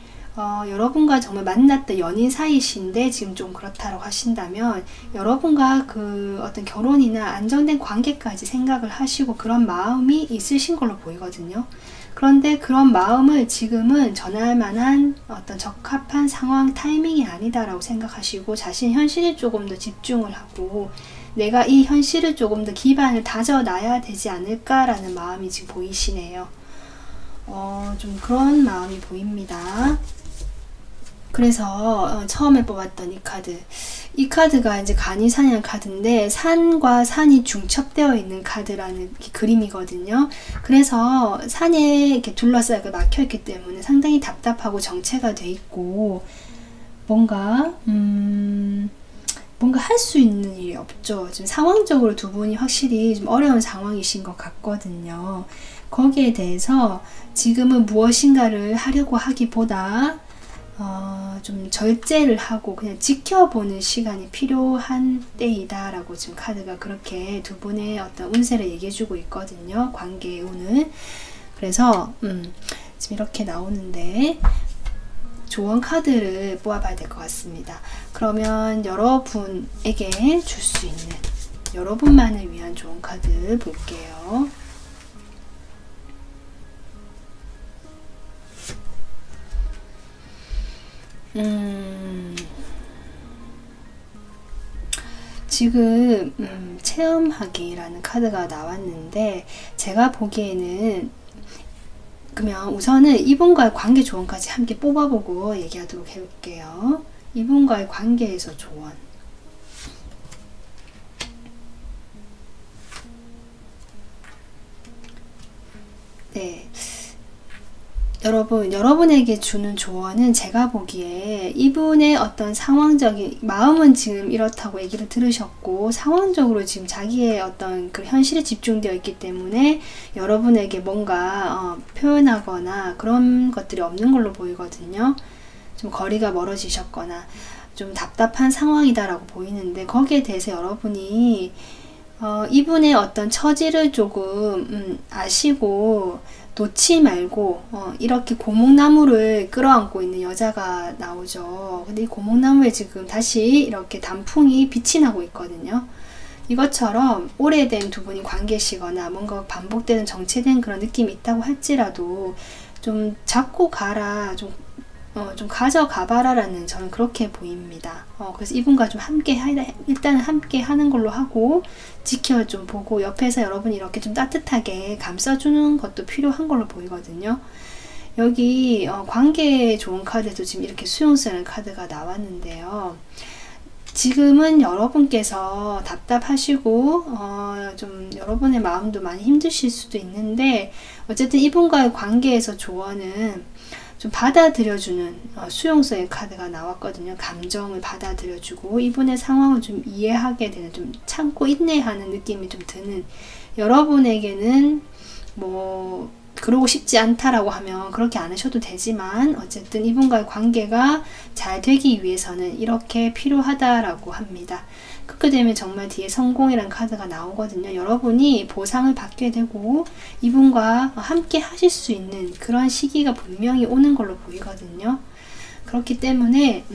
여러분과 정말 만났던 연인 사이신데 지금 좀 그렇다고 하신다면 여러분과 그 어떤 결혼이나 안정된 관계까지 생각을 하시고 그런 마음이 있으신 걸로 보이거든요. 그런데 그런 마음을 지금은 전할 만한 어떤 적합한 상황, 타이밍이 아니다라고 생각하시고 자신 현실에 조금 더 집중을 하고 내가 이 현실을 조금 더 기반을 다져놔야 되지 않을까라는 마음이 지금 보이시네요. 좀 그런 마음이 보입니다. 그래서 처음에 뽑았던 이 카드가 이제 간이산이라는 카드인데 산과 산이 중첩되어 있는 카드라는 그림이거든요. 그래서 산에 이렇게 둘러싸여 막혀있기 때문에 상당히 답답하고 정체가 돼 있고 뭔가 할 수 있는 일이 없죠. 지금 상황적으로 두 분이 확실히 좀 어려운 상황이신 것 같거든요. 거기에 대해서 지금은 무엇인가를 하려고 하기보다 좀 절제를 하고 그냥 지켜보는 시간이 필요한 때이다 라고 지금 카드가 그렇게 두 분의 어떤 운세를 얘기해주고 있거든요. 관계의 운을. 그래서 지금 이렇게 나오는데 조언 카드를 뽑아봐야 될 것 같습니다. 그러면 여러분에게 줄 수 있는 여러분만을 위한 조언 카드 볼게요. 지금 체험하기라는 카드가 나왔는데 제가 보기에는 그러면 우선은 이분과의 관계 조언까지 함께 뽑아보고 얘기하도록 해볼게요. 이분과의 관계에서 조언. 네. 여러분, 여러분에게 주는 조언은 제가 보기에 이분의 어떤 상황적인 마음은 지금 이렇다고 얘기를 들으셨고 상황적으로 지금 자기의 어떤 그 현실에 집중되어 있기 때문에 여러분에게 뭔가 표현하거나 그런 것들이 없는 걸로 보이거든요. 좀 거리가 멀어지셨거나 좀 답답한 상황이다라고 보이는데 거기에 대해서 여러분이 이분의 어떤 처지를 조금 아시고 놓지 말고 이렇게 고목나무를 끌어안고 있는 여자가 나오죠. 근데 이 고목나무에 지금 다시 이렇게 단풍이 빛이 나고 있거든요. 이것처럼 오래된 두 분이 관계시거나 뭔가 반복되는 정체된 그런 느낌이 있다고 할지라도 좀 잡고 가라, 좀 가져가봐라 라는 저는 그렇게 보입니다. 그래서 이분과 좀 일단 함께 하는 걸로 하고 지켜 좀 보고 옆에서 여러분이 이렇게 좀 따뜻하게 감싸주는 것도 필요한 걸로 보이거든요. 여기 관계에 좋은 카드도 지금 이렇게 수용스러운 카드가 나왔는데요. 지금은 여러분께서 답답하시고 좀 여러분의 마음도 많이 힘드실 수도 있는데 어쨌든 이분과의 관계에서 조언은 좀 받아들여주는 수용성의 카드가 나왔거든요. 감정을 받아들여주고 이분의 상황을 좀 이해하게 되는, 좀 참고 인내하는 느낌이 좀 드는, 여러분에게는 뭐 그러고 싶지 않다라고 하면 그렇게 안 하셔도 되지만 어쨌든 이분과의 관계가 잘 되기 위해서는 이렇게 필요하다라고 합니다. 그렇게 되면 정말 뒤에 성공이라는 카드가 나오거든요. 여러분이 보상을 받게 되고 이분과 함께 하실 수 있는 그런 시기가 분명히 오는 걸로 보이거든요. 그렇기 때문에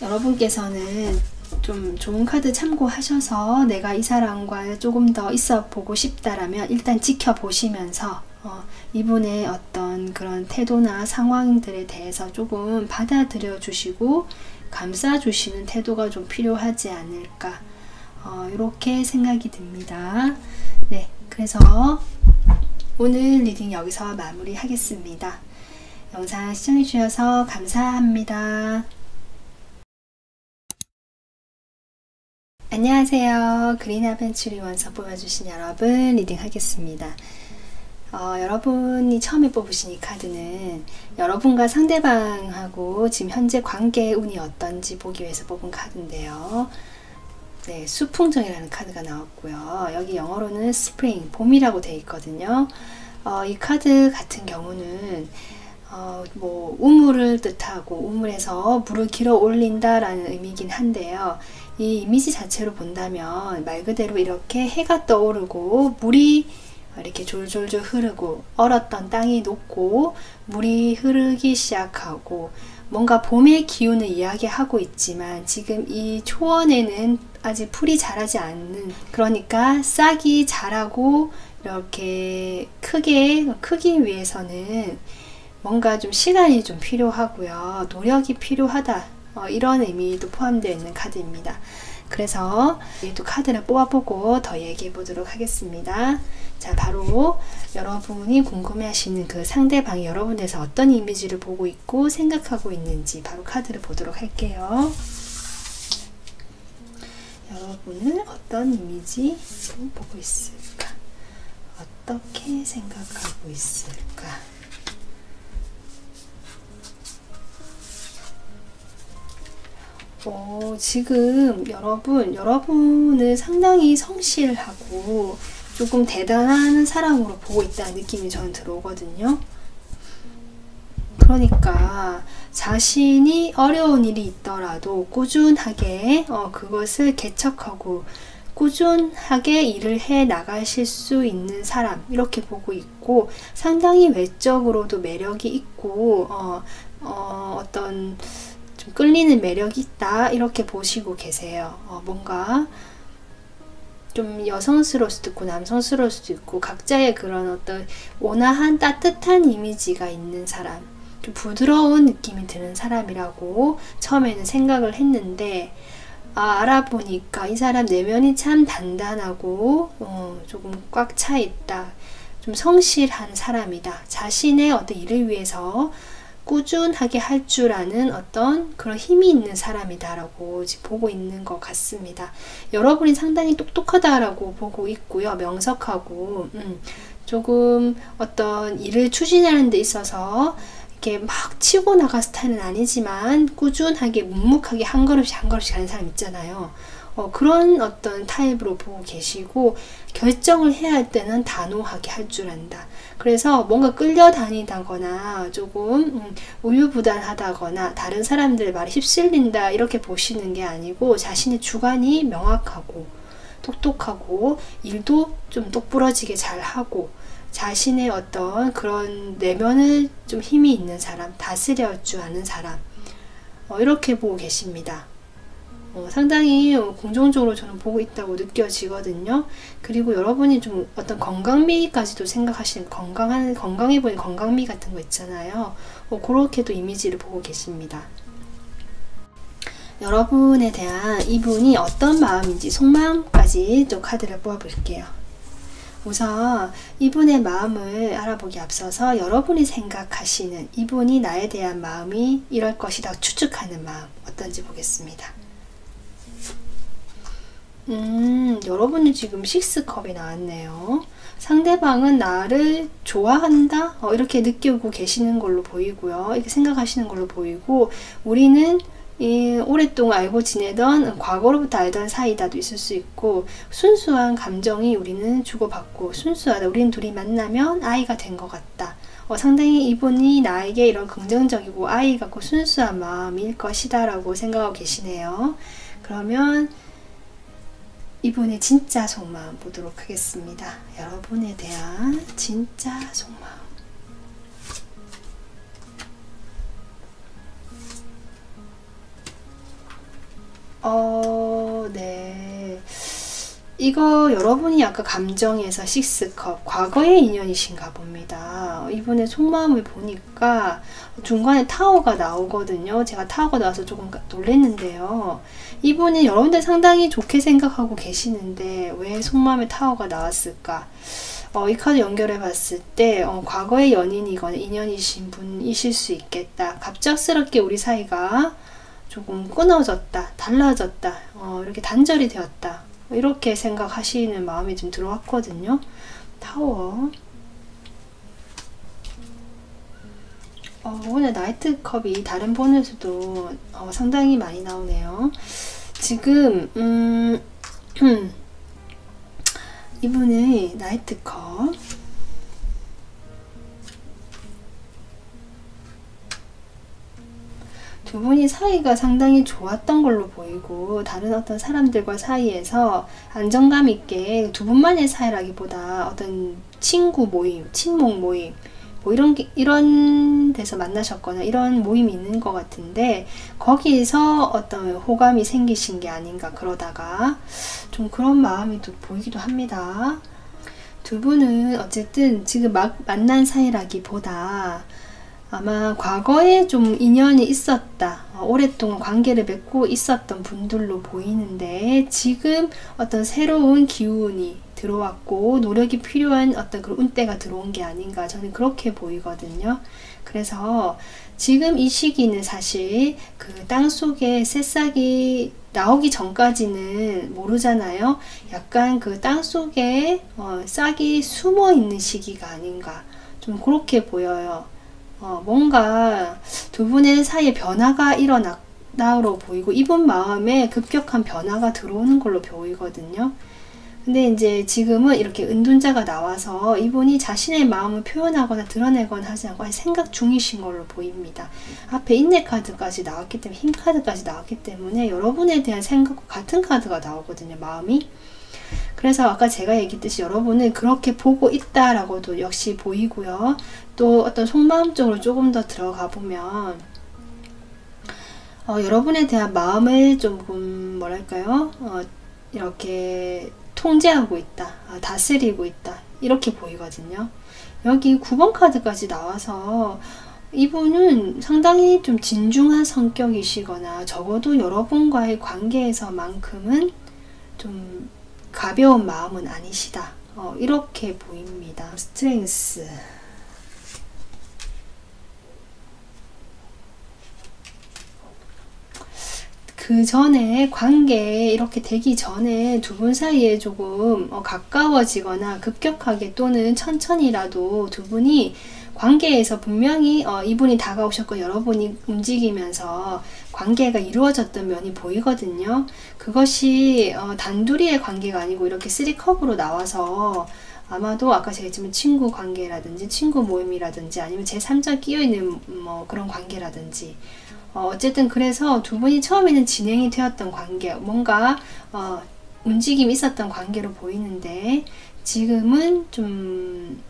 여러분께서는 좀 좋은 카드 참고하셔서 내가 이 사람과 조금 더 있어 보고 싶다라면 일단 지켜보시면서 이분의 어떤 그런 태도나 상황들에 대해서 조금 받아들여 주시고 감싸 주시는 태도가 좀 필요하지 않을까 이렇게 생각이 듭니다. 네, 그래서 오늘 리딩 여기서 마무리 하겠습니다. 영상 시청해 주셔서 감사합니다. 안녕하세요. 그린 아벤츄리 원서 뽑아주신 여러분 리딩 하겠습니다. 여러분이 처음에 뽑으신 이 카드는 여러분과 상대방하고 지금 현재 관계의 운이 어떤지 보기 위해서 뽑은 카드인데요. 네, 수풍정이라는 카드가 나왔고요. 여기 영어로는 스프링, 봄이라고 되어 있거든요. 이 카드 같은 경우는 뭐 우물을 뜻하고 우물에서 물을 길어 올린다 라는 의미이긴 한데요. 이 이미지 자체로 본다면 말 그대로 이렇게 해가 떠오르고 물이 이렇게 졸졸졸 흐르고 얼었던 땅이 녹고 물이 흐르기 시작하고 뭔가 봄의 기운을 이야기하고 있지만 지금 이 초원에는 아직 풀이 자라지 않는, 그러니까 싹이 자라고 이렇게 크기 위해서는 뭔가 좀 시간이 좀 필요하고요. 노력이 필요하다. 이런 의미도 포함되어 있는 카드입니다. 그래서 또 카드를 뽑아보고 더 얘기해 보도록 하겠습니다. 자, 바로 여러분이 궁금해하시는 그 상대방이 여러분에서 어떤 이미지를 보고 있고 생각하고 있는지 바로 카드를 보도록 할게요. 여러분은 어떤 이미지를 보고 있을까? 어떻게 생각하고 있을까? 지금 여러분을 상당히 성실하고 조금 대단한 사람으로 보고 있다는 느낌이 저는 들어오거든요. 그러니까 자신이 어려운 일이 있더라도 꾸준하게 그것을 개척하고 꾸준하게 일을 해 나가실 수 있는 사람, 이렇게 보고 있고 상당히 외적으로도 매력이 있고 어떤 좀 끌리는 매력이 있다, 이렇게 보시고 계세요. 뭔가 좀 여성스러울 수도 있고 남성스러울 수도 있고 각자의 그런 어떤 온화한 따뜻한 이미지가 있는 사람, 좀 부드러운 느낌이 드는 사람이라고 처음에는 생각을 했는데 알아보니까 이 사람 내면이 참 단단하고 조금 꽉 차 있다, 좀 성실한 사람이다, 자신의 어떤 일을 위해서 꾸준하게 할 줄 아는 어떤 그런 힘이 있는 사람이다라고 지금 보고 있는 것 같습니다. 여러분이 상당히 똑똑하다라고 보고 있고요. 명석하고 조금 어떤 일을 추진하는 데 있어서 이렇게 막 치고 나갈 스타일은 아니지만 꾸준하게 묵묵하게 한 걸음씩 한 걸음씩 하는 사람 있잖아요. 그런 어떤 타입으로 보고 계시고, 결정을 해야 할 때는 단호하게 할 줄 안다. 그래서 뭔가 끌려다니다거나 조금 우유부단하다거나 다른 사람들의 말에 휩쓸린다 이렇게 보시는 게 아니고, 자신의 주관이 명확하고 똑똑하고 일도 좀 똑부러지게 잘하고 자신의 어떤 그런 내면을 좀 힘이 있는 사람, 다스릴 줄 아는 사람, 이렇게 보고 계십니다. 상당히 긍정적으로 저는 보고 있다고 느껴지거든요. 그리고 여러분이 좀 어떤 건강미까지도 생각하시는, 건강해 보이는 건강미 같은 거 있잖아요. 그렇게도 이미지를 보고 계십니다. 여러분에 대한 이분이 어떤 마음인지 속마음까지 또 카드를 뽑아볼게요. 우선 이분의 마음을 알아보기 앞서서 여러분이 생각하시는 이분이 나에 대한 마음이 이럴 것이다 추측하는 마음 어떤지 보겠습니다. 여러분이 지금 6컵이 나왔네요. 상대방은 나를 좋아한다? 이렇게 느끼고 계시는 걸로 보이고요. 이렇게 생각하시는 걸로 보이고, 우리는 오랫동안 알고 지내던 과거로부터 알던 사이다도 있을 수 있고, 순수한 감정이 우리는 주고받고 순수하다. 우린 둘이 만나면 아이가 된 것 같다. 상당히 이분이 나에게 이런 긍정적이고 아이 같고 순수한 마음일 것이다 라고 생각하고 계시네요. 그러면 이분의 진짜 속마음 보도록 하겠습니다. 여러분에 대한 진짜 속마음. 네. 이거 여러분이 아까 감정에서 6컵, 과거의 인연이신가 봅니다. 이분의 속마음을 보니까 중간에 타워가 나오거든요. 제가 타워가 나와서 조금 놀랐는데요. 이분이 여러분들 상당히 좋게 생각하고 계시는데 왜 속마음에 타워가 나왔을까? 이 카드 연결해 봤을 때 과거의 연인이거나 인연이신 분이실 수 있겠다. 갑작스럽게 우리 사이가 조금 끊어졌다, 달라졌다, 이렇게 단절이 되었다, 이렇게 생각하시는 마음이 좀 들어왔거든요. 타워. 오늘 나이트컵이 다른 번에서도 상당히 많이 나오네요. 지금 이분의 나이트컵, 두 분이 사이가 상당히 좋았던 걸로 보이고, 다른 어떤 사람들과 사이에서 안정감 있게 두 분만의 사이라기보다 어떤 친구 모임, 친목 모임, 뭐 이런 데서 만나셨거나 이런 모임이 있는 것 같은데, 거기서 어떤 호감이 생기신 게 아닌가, 그러다가 좀 그런 마음이 또 보이기도 합니다. 두 분은 어쨌든 지금 막 만난 사이라기보다 아마 과거에 좀 인연이 있었다, 오랫동안 관계를 맺고 있었던 분들로 보이는데, 지금 어떤 새로운 기운이 들어왔고 노력이 필요한 어떤 그런 운때가 들어온 게 아닌가, 저는 그렇게 보이거든요. 그래서 지금 이 시기는 사실 그 땅속에 새싹이 나오기 전까지는 모르잖아요. 약간 그 땅속에 싹이 숨어 있는 시기가 아닌가, 좀 그렇게 보여요. 뭔가 두 분의 사이에 변화가 일어났다로 보이고, 이분 마음에 급격한 변화가 들어오는 걸로 보이거든요. 근데 이제 지금은 이렇게 은둔자가 나와서 이분이 자신의 마음을 표현하거나 드러내거나 하지 않고 생각 중이신 걸로 보입니다. 앞에 인내 카드까지 나왔기 때문에, 힘 카드까지 나왔기 때문에 여러분에 대한 생각과 같은 카드가 나오거든요, 마음이. 그래서 아까 제가 얘기했듯이 여러분은 그렇게 보고 있다라고도 역시 보이고요. 또 어떤 속마음적으로 조금 더 들어가 보면 여러분에 대한 마음을 조금 뭐랄까요, 이렇게 통제하고 있다, 다스리고 있다, 이렇게 보이거든요. 여기 9번 카드까지 나와서 이분은 상당히 좀 진중한 성격이시거나 적어도 여러분과의 관계에서만큼은 좀 가벼운 마음은 아니시다, 이렇게 보입니다. 스트렝스. 그 전에 관계 이렇게 되기 전에 두 분 사이에 조금 가까워지거나 급격하게 또는 천천히라도 두 분이 관계에서 분명히 이분이 다가오셨고 여러분이 움직이면서 관계가 이루어졌던 면이 보이거든요. 그것이 단둘이의 관계가 아니고 이렇게 3컵으로 나와서 아마도 아까 제가 했지만 친구 관계라든지 친구 모임이라든지 아니면 제3자 끼어있는 뭐 그런 관계라든지 어쨌든 그래서 두 분이 처음에는 진행이 되었던 관계, 뭔가 움직임이 있었던 관계로 보이는데 지금은 좀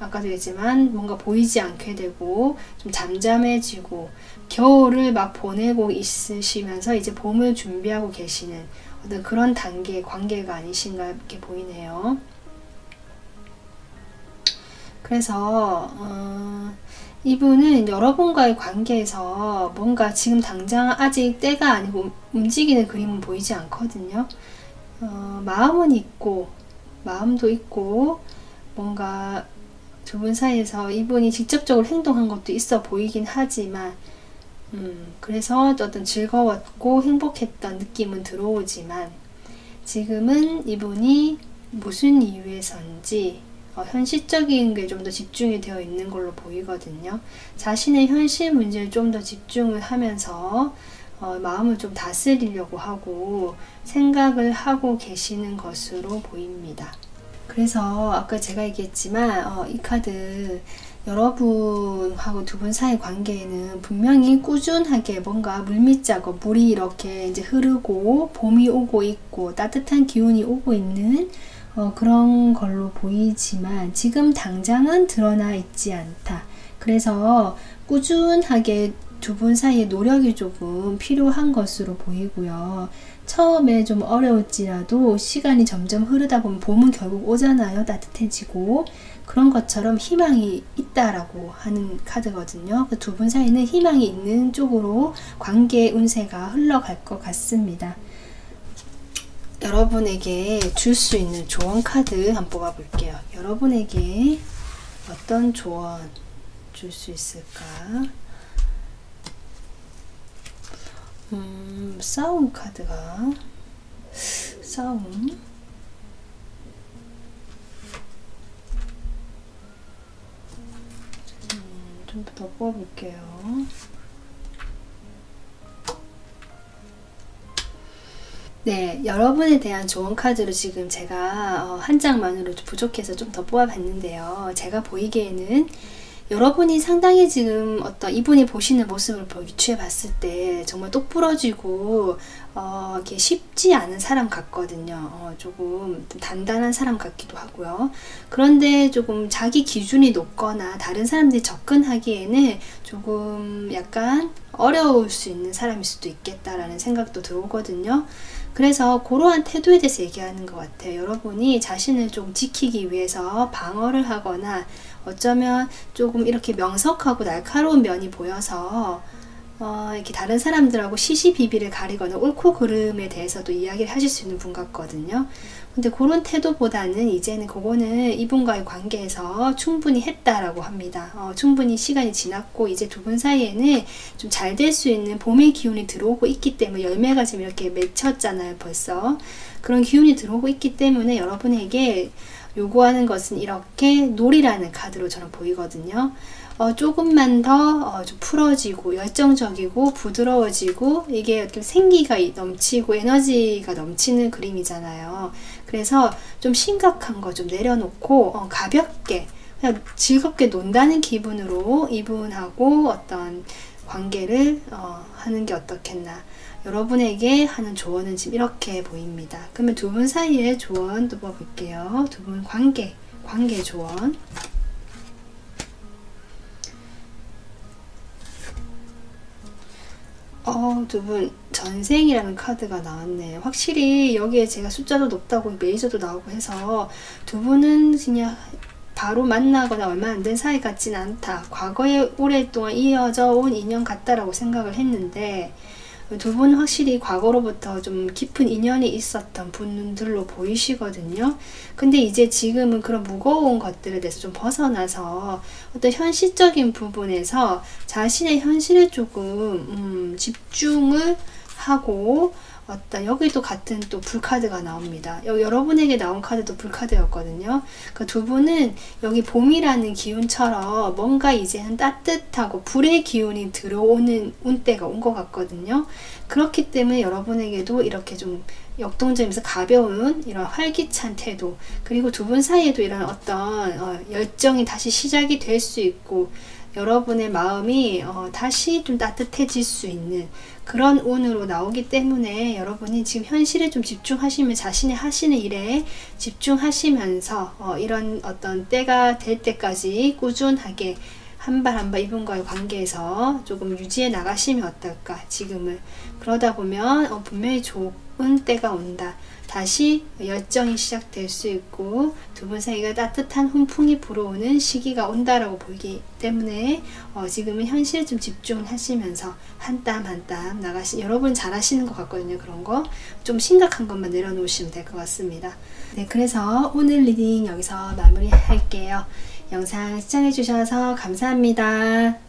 아까도 얘기했지만 뭔가 보이지 않게 되고 좀 잠잠해지고 겨울을 막 보내고 있으시면서 이제 봄을 준비하고 계시는 어떤 그런 단계의 관계가 아니신가 이렇게 보이네요. 그래서 이분은 여러분과의 관계에서 뭔가 지금 당장 아직 때가 아니고 움직이는 그림은 보이지 않거든요. 마음은 있고 마음도 있고 뭔가 두 분 사이에서 이분이 직접적으로 행동한 것도 있어 보이긴 하지만 그래서 어떤 즐거웠고 행복했던 느낌은 들어오지만 지금은 이분이 무슨 이유에서인지 현실적인 게 좀 더 집중이 되어 있는 걸로 보이거든요. 자신의 현실 문제를 좀 더 집중을 하면서 마음을 좀 다스리려고 하고 생각을 하고 계시는 것으로 보입니다. 그래서 아까 제가 얘기했지만 이 카드 여러분하고 두 분 사이 관계에는 분명히 꾸준하게 뭔가 물밑작업, 물이 이렇게 이제 흐르고 봄이 오고 있고 따뜻한 기운이 오고 있는 그런 걸로 보이지만 지금 당장은 드러나 있지 않다. 그래서 꾸준하게 두 분 사이에 노력이 조금 필요한 것으로 보이고요. 처음에 좀 어려울지라도 시간이 점점 흐르다 보면 봄은 결국 오잖아요. 따뜻해지고 그런 것처럼 희망이 있다라고 하는 카드거든요. 두 분 사이는 희망이 있는 쪽으로 관계 운세가 흘러갈 것 같습니다. 여러분에게 줄 수 있는 조언 카드 한번 뽑아 볼게요. 여러분에게 어떤 조언 줄 수 있을까? 싸움 카드가 싸움 좀 더 뽑아 볼게요. 네, 여러분에 대한 조언 카드로 지금 제가 한 장만으로도 부족해서 좀 더 뽑아봤는데요. 제가 보이기에는 여러분이 상당히 지금 어떤 이분이 보시는 모습을 유추해 봤을 때 정말 똑부러지고 이렇게 쉽지 않은 사람 같거든요. 조금 단단한 사람 같기도 하고요. 그런데 조금 자기 기준이 높거나 다른 사람들이 접근하기에는 조금 약간 어려울 수 있는 사람일 수도 있겠다라는 생각도 들어오거든요. 그래서 그러한 태도에 대해서 얘기하는 것 같아요. 여러분이 자신을 좀 지키기 위해서 방어를 하거나 어쩌면 조금 이렇게 명석하고 날카로운 면이 보여서 이렇게 다른 사람들하고 시시비비를 가리거나 옳고 그름에 대해서도 이야기를 하실 수 있는 분 같거든요. 근데 그런 태도보다는 이제는 그거는 이분과의 관계에서 충분히 했다라고 합니다. 충분히 시간이 지났고 이제 두 분 사이에는 좀 잘 될 수 있는 봄의 기운이 들어오고 있기 때문에 열매가 지금 이렇게 맺혔잖아요. 벌써 그런 기운이 들어오고 있기 때문에 여러분에게 요구하는 것은 이렇게 놀이라는 카드로 저는 보이거든요. 조금만 더 좀 풀어지고 열정적이고 부드러워지고 이게 이렇게 생기가 넘치고 에너지가 넘치는 그림이잖아요. 그래서 좀 심각한 거 좀 내려놓고 가볍게 그냥 즐겁게 논다는 기분으로 이분하고 어떤 관계를 하는 게 어떻겠나. 여러분에게 하는 조언은 지금 이렇게 보입니다. 그러면 두 분 사이의 조언 또 볼게요. 두 분 관계 조언. 두 분 전생이라는 카드가 나왔네요. 확실히 여기에 제가 숫자도 높다고 메이저도 나오고 해서 두 분은 그냥 바로 만나거나 얼마 안 된 사이 같진 않다. 과거에 오랫동안 이어져 온 인연 같다라고 생각을 했는데 두 분은 확실히 과거로부터 좀 깊은 인연이 있었던 분들로 보이시거든요. 근데 이제 지금은 그런 무거운 것들에 대해서 좀 벗어나서 어떤 현실적인 부분에서 자신의 현실에 조금 집중을 하고 여기도 같은 또 불카드가 나옵니다. 여러분에게 나온 카드도 불카드였거든요. 그 두 분은 여기 봄이라는 기운처럼 뭔가 이제는 따뜻하고 불의 기운이 들어오는 운때가 온 것 같거든요. 그렇기 때문에 여러분에게도 이렇게 좀 역동적이면서 가벼운 이런 활기찬 태도, 그리고 두 분 사이에도 이런 어떤 열정이 다시 시작이 될 수 있고 여러분의 마음이 다시 좀 따뜻해질 수 있는 그런 운으로 나오기 때문에 여러분이 지금 현실에 좀 집중하시면 자신이 하시는 일에 집중하시면서 이런 어떤 때가 될 때까지 꾸준하게 한 발 한 발 이분과의 관계에서 조금 유지해 나가시면 어떨까. 지금을 그러다 보면 분명히 좋은 때가 온다. 다시 열정이 시작될 수 있고 두 분 사이가 따뜻한 훈풍이 불어오는 시기가 온다라고 보이기 때문에 지금은 현실에 좀 집중하시면서 한 땀 한 땀 여러분 잘하시는 것 같거든요. 그런 거 좀 심각한 것만 내려놓으시면 될 것 같습니다. 네, 그래서 오늘 리딩 여기서 마무리 할게요. 영상 시청해 주셔서 감사합니다.